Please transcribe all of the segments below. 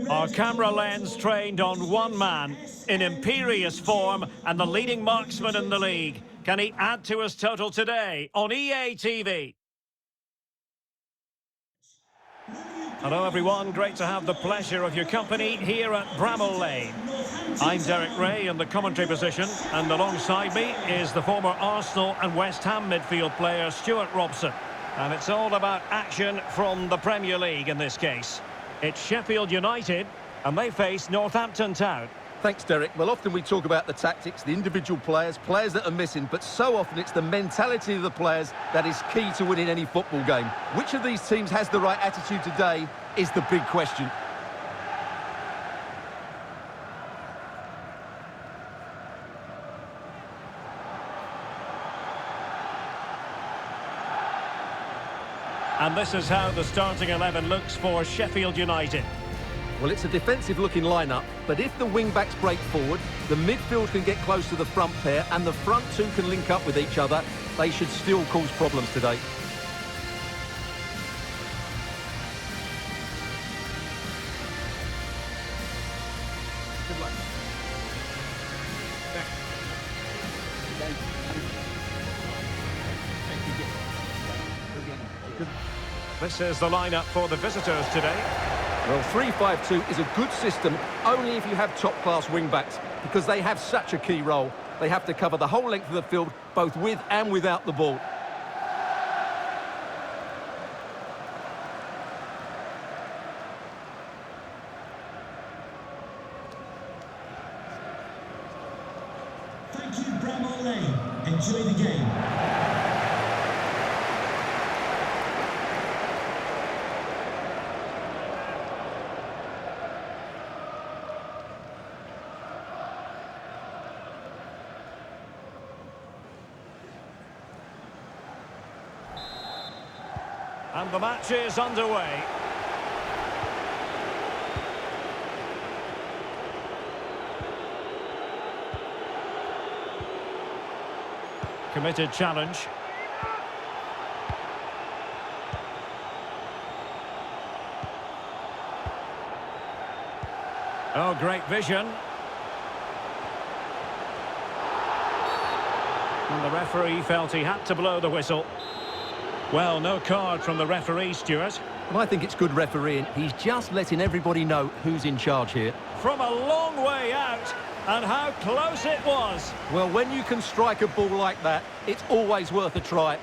Our camera lens trained on one man in imperious form and the leading marksman in the league. Can he add to his total today on EA TV? Hello everyone, great to have the pleasure of your company here at Bramall Lane. I'm Derek Ray in the commentary position, and alongside me is the former Arsenal and West Ham midfield player Stuart Robson. And it's all about action from the Premier League in this case. It's Sheffield United, and they face Northampton Town. Thanks, Derek. Well, often we talk about the tactics, the individual players that are missing, but so often it's the mentality of the players that is key to winning any football game. Which of these teams has the right attitude today is the big question. And this is how the starting 11 looks for Sheffield United. Well, it's a defensive-looking lineup, but if the wing-backs break forward, the midfield can get close to the front pair, and the front two can link up with each other, they should still cause problems today. Good luck. This is the lineup for the visitors today. Well, 3-5-2 is a good system only if you have top-class wing-backs, because they have such a key role. They have to cover the whole length of the field, both with and without the ball. Thank you, Bramall Lane. Enjoy the game. And the match is underway. Committed challenge. Oh, great vision. And the referee felt he had to blow the whistle. Well, no card from the referee, Stuart. Well, I think it's good refereeing. He's just letting everybody know who's in charge here. From a long way out, and how close it was. Well, when you can strike a ball like that, it's always worth a try.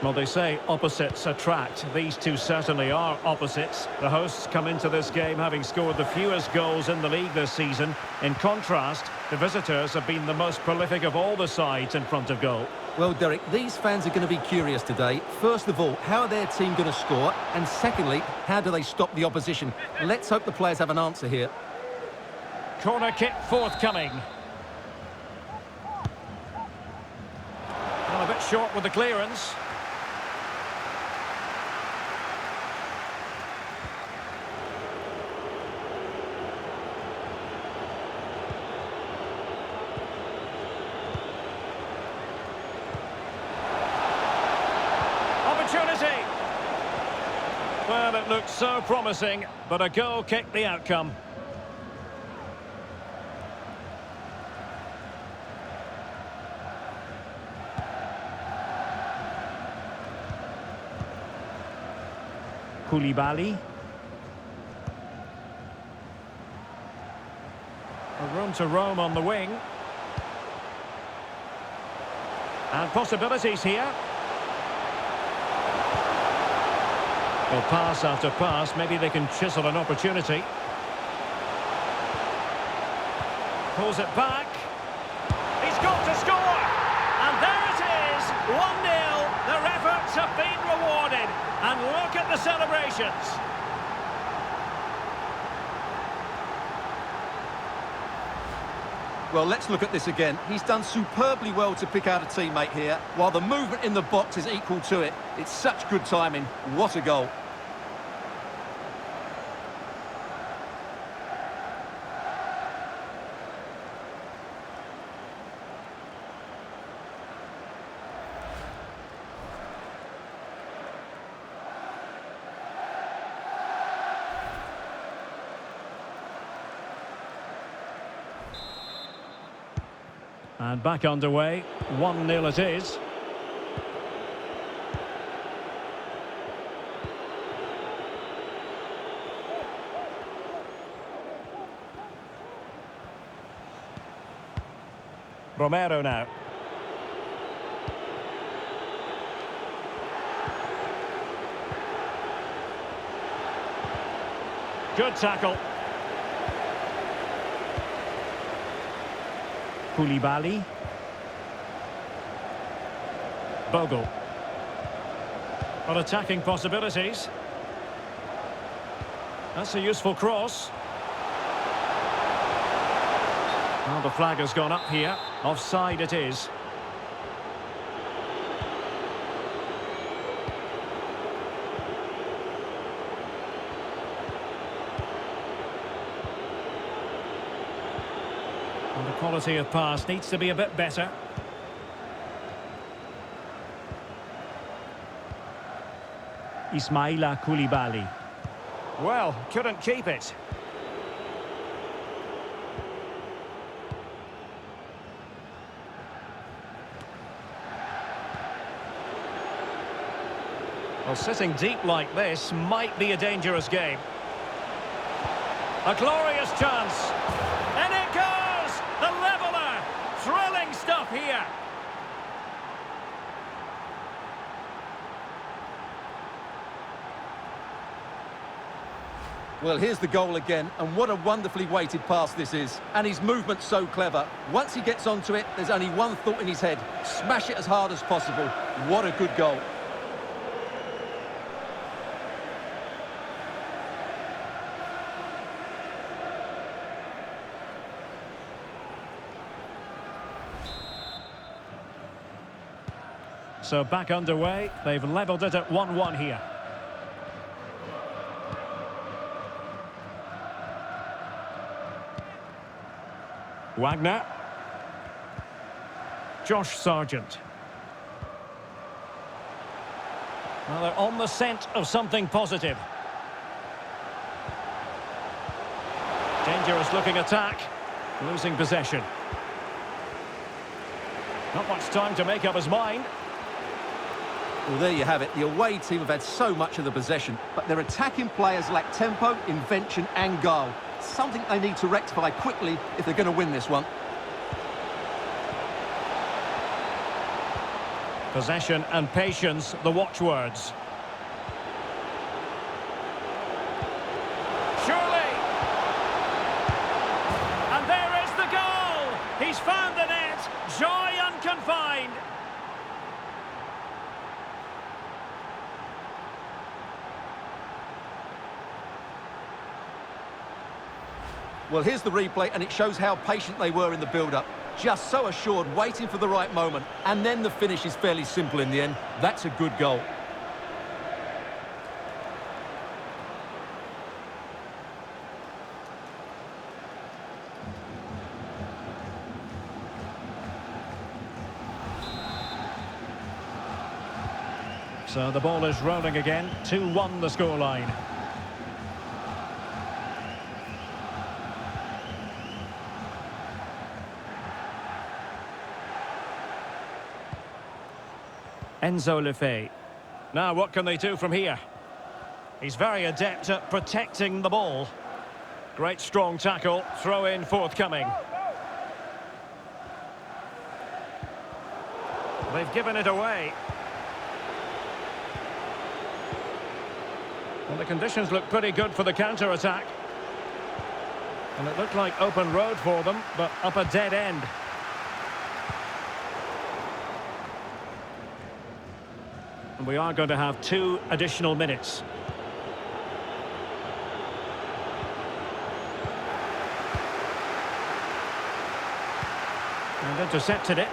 Well, they say opposites attract. These two certainly are opposites. The hosts come into this game having scored the fewest goals in the league this season. In contrast, the visitors have been the most prolific of all the sides in front of goal. Well, Derek, these fans are going to be curious today. First of all, how are their team going to score? And secondly, how do they stop the opposition? Let's hope the players have an answer here. Corner kick forthcoming. Well, a bit short with the clearance. Opportunity! Well, it looked so promising, but a goal kicked the outcome. Koulibaly. A room to roam on the wing. And possibilities here. Well, pass after pass, maybe they can chisel an opportunity. Pulls it back. He's got to score! And there it is, 1-0. Their efforts have been rewarded. And look at the celebrations. Well, let's look at this again. He's done superbly well to pick out a teammate here, while the movement in the box is equal to it. It's such good timing. What a goal. And back underway, 1-0 it is. Romero now. Good tackle. Koulibaly. Bogle. Got attacking possibilities. That's a useful cross. Well, the flag has gone up here. Offside it is. And the quality of pass needs to be a bit better. Ismaila Koulibaly. Well, couldn't keep it. Well, sitting deep like this might be a dangerous game. A glorious chance. And it goes! The leveller! Thrilling stuff here. Well, here's the goal again, and what a wonderfully weighted pass this is. And his movement's so clever. Once he gets onto it, there's only one thought in his head. Smash it as hard as possible. What a good goal. So back underway. They've levelled it at 1-1 here. Wagner. Josh Sargent. Well, they're on the scent of something positive. Dangerous looking attack. Losing possession. Not much time to make up his mind. Well, there you have it. The away team have had so much of the possession, but their attacking players lack tempo, invention and guile. Something they need to rectify quickly if they're going to win this one. Possession and patience, the watchwords. Surely! And there is the goal! He's found the net! Joy unconfined! Well, here's the replay, and it shows how patient they were in the build-up. Just so assured, waiting for the right moment. And then the finish is fairly simple in the end. That's a good goal. So the ball is rolling again. 2-1 the scoreline. Enzo Lefebvre. Now, what can they do from here? He's very adept at protecting the ball. Great strong tackle, throw in forthcoming. They've given it away. Well, the conditions look pretty good for the counter-attack. And it looked like open road for them, but up a dead end. And we are going to have 2 additional minutes. And intercepted it.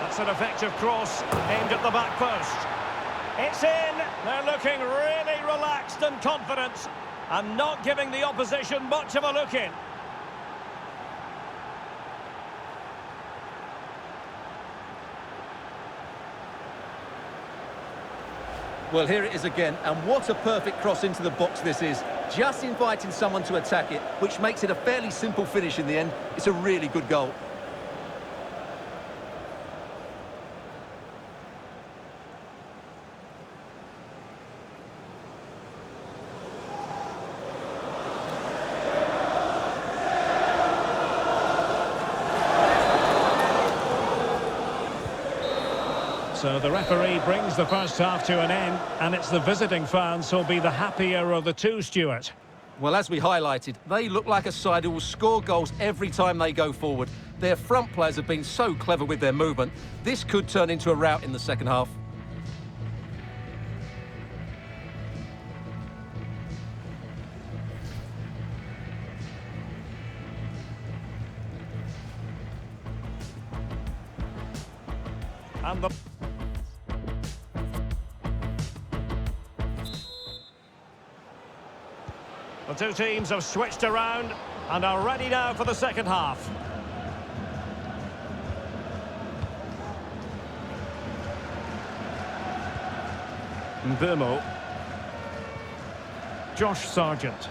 That's an effective cross aimed at the back post. It's in. They're looking really relaxed and confident and not giving the opposition much of a look in. Well, here it is again, and what a perfect cross into the box this is. just inviting someone to attack it, which makes it a fairly simple finish in the end. It's a really good goal. So the referee brings the first half to an end, and it's the visiting fans who'll be the happier of the two, Stuart. Well, as we highlighted, they look like a side who will score goals every time they go forward. Their front players have been so clever with their movement. This could turn into a rout in the second half. And the two teams have switched around and are ready now for the second half. Mbumo. Josh Sargent.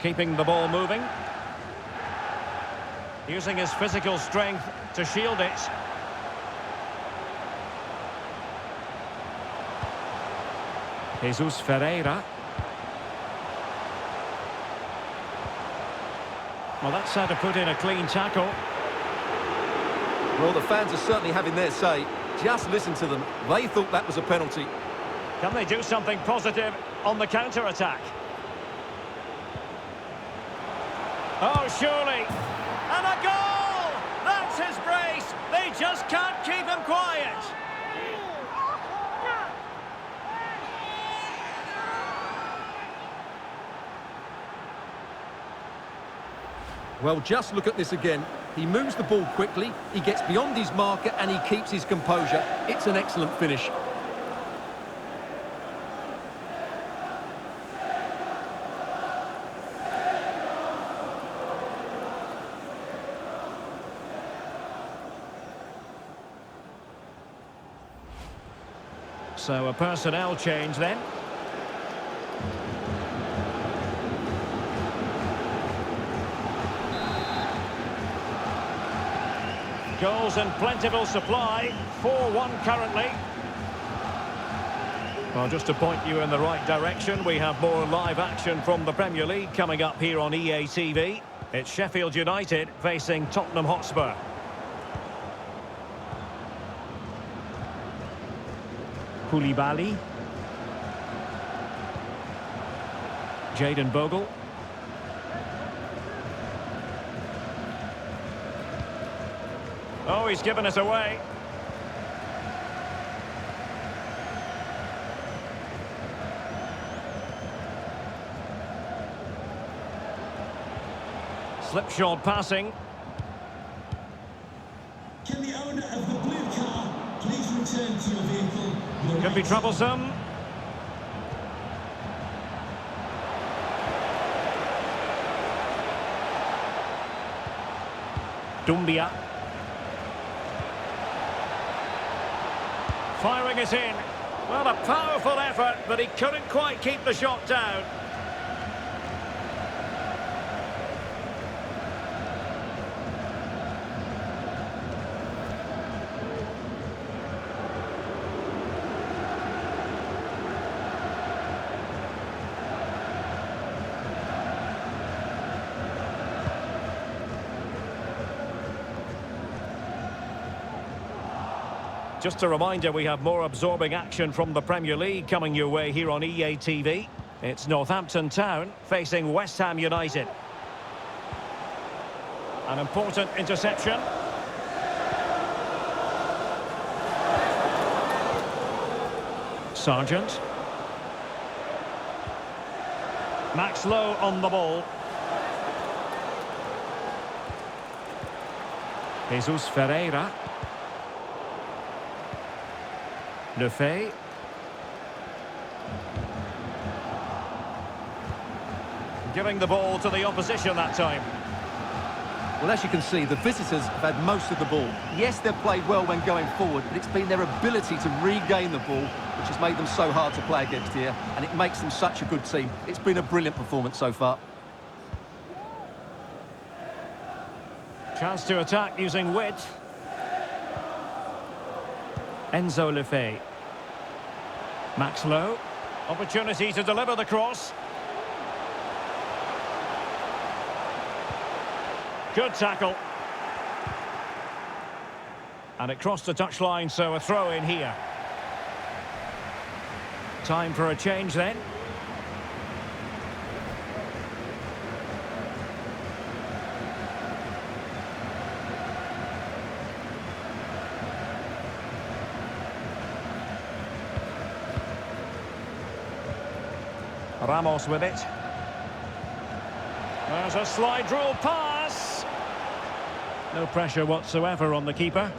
Keeping the ball moving. Using his physical strength to shield it. Jesus Ferreira. Well, that's how to put in a clean tackle. Well, the fans are certainly having their say. Just listen to them. They thought that was a penalty. Can they do something positive on the counter-attack? Oh, surely. And a goal! That's his brace. They just can't keep him quiet. Well, just look at this again. He moves the ball quickly, he gets beyond his marker and he keeps his composure. It's an excellent finish. So a personnel change then. Goals in plentiful supply, 4-1 currently. Well, just to point you in the right direction, we have more live action from the Premier League coming up here on EA TV. It's Sheffield United facing Tottenham Hotspur. Koulibaly. Jayden Bogle. Oh, he's given us away. Slipshod passing. Can the owner of the blue car please return to your vehicle? Could be troublesome. Dumbia. Firing it in. Well, a powerful effort, but he couldn't quite keep the shot down. Just a reminder, we have more absorbing action from the Premier League coming your way here on EA TV. It's Northampton Town facing West Ham United. An important interception. Sargent. Max Lowe on the ball. Jesus Ferreira. Lefebvre. Giving the ball to the opposition that time. Well, as you can see, the visitors have had most of the ball. Yes, they've played well when going forward, but it's been their ability to regain the ball which has made them so hard to play against here, and it makes them such a good team. It's been a brilliant performance so far. Chance to attack using width. Enzo Lefebvre. Max Lowe. Opportunity to deliver the cross. Good tackle. And it crossed the touchline, so a throw in here. Time for a change then. Ramos with it. There's a slide rule pass. No pressure whatsoever on the keeper.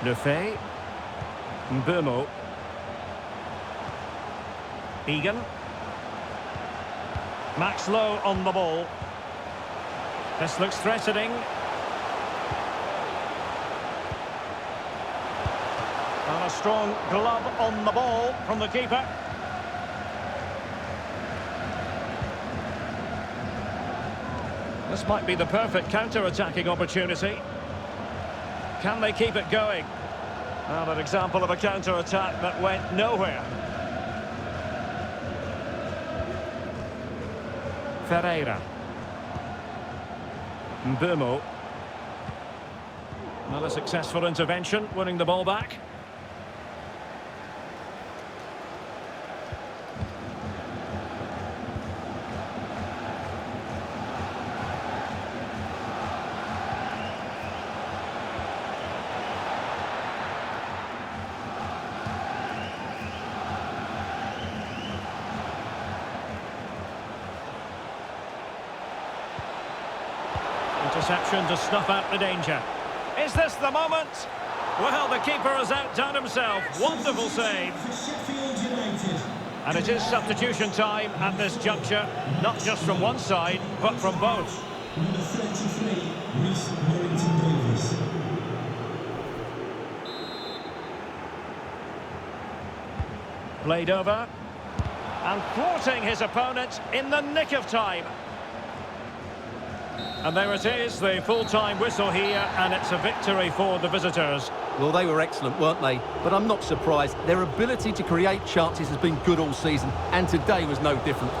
Lefebvre. Mbeumo. Egan. Max Lowe on the ball. This looks threatening. And a strong glove on the ball from the keeper. This might be the perfect counter-attacking opportunity. Can they keep it going? Well, an example of a counter-attack that went nowhere. Ferreira. Mbeumo. Another successful intervention, winning the ball back. Interception to snuff out the danger. Is this the moment? Well, the keeper has outdone himself. Wonderful save. Sheffield United. And it is substitution time at this juncture, not just from one side, but from both. Number 33, Reece Davis. Played over. And thwarting his opponent in the nick of time. And there it is, the full-time whistle here, and it's a victory for the visitors. Well, they were excellent, weren't they? But I'm not surprised. Their ability to create chances has been good all season, and today was no different.